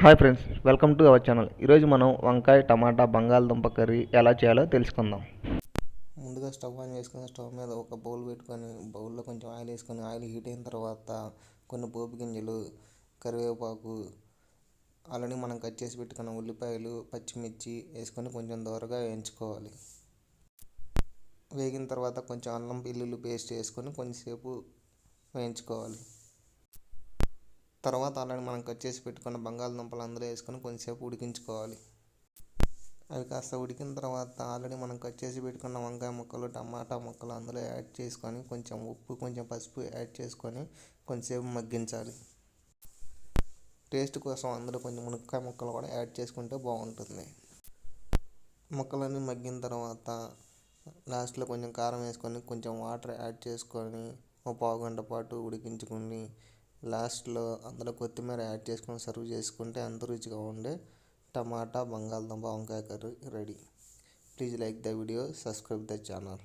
Hi friends, welcome to our channel. ఈరోజు మనం వంకాయ టమాటా బంగాళదుంప కర్రీ ఎలా చేయాలో తెలుసుకుందాం. ముందుగా స్టవ్ ఆన్ చేసుకుని స్టవ్ మీద ఒక బౌల్ పెట్టుకొని బౌల్లో కొంచెం ఆయిల్ వేసుకొని ఆయిల్ హీట్ అయిన తర్వాత కొన్ని పోపు గింజలు, కరివేపాకు, ఆల్రెడీ మనం కట్ చేసి పెట్టుకున్న ఉల్లిపాయలు, పచ్చిమిర్చి వేసుకొని కొంచెం దోరగా వేయించుకోవాలి. వేగిన తర్వాత కొంచెం అల్లం వెల్లుల్లి పేస్ట్ వేసుకొని కొంచెంసేపు వేయించుకోవాలి. తర్వాత ఆల్రెడీ మనం కట్ చేసి పెట్టుకున్న బంగాళదుంపలు అందులో వేసుకొని కొంచెంసేపు ఉడికించుకోవాలి. అవి కాస్త ఉడికిన తర్వాత ఆల్రెడీ మనం కట్ చేసి పెట్టుకున్న వంకాయ ముక్కలు, టమాటా ముక్కలు అందులో యాడ్ చేసుకొని కొంచెం ఉప్పు, కొంచెం పసుపు యాడ్ చేసుకొని కొంచెంసేపు మగ్గించాలి. టేస్ట్ కోసం అందులో కొంచెం మునక్కాయ ముక్కలు కూడా యాడ్ చేసుకుంటే బాగుంటుంది. ముక్కలన్నీ మగ్గిన తర్వాత లాస్ట్లో కొంచెం కారం వేసుకొని కొంచెం వాటర్ యాడ్ చేసుకొని ఒక పావు గంట పాటు ఉడికించుకొని లాస్ట్లో అందులో కొత్తిమీర యాడ్ చేసుకొని సర్వ్ చేసుకుంటే ఎంతో రుచిగా ఉండే టమాటా బంగాళదుంప వంకాయ curry ready. Please like the video, subscribe the channel.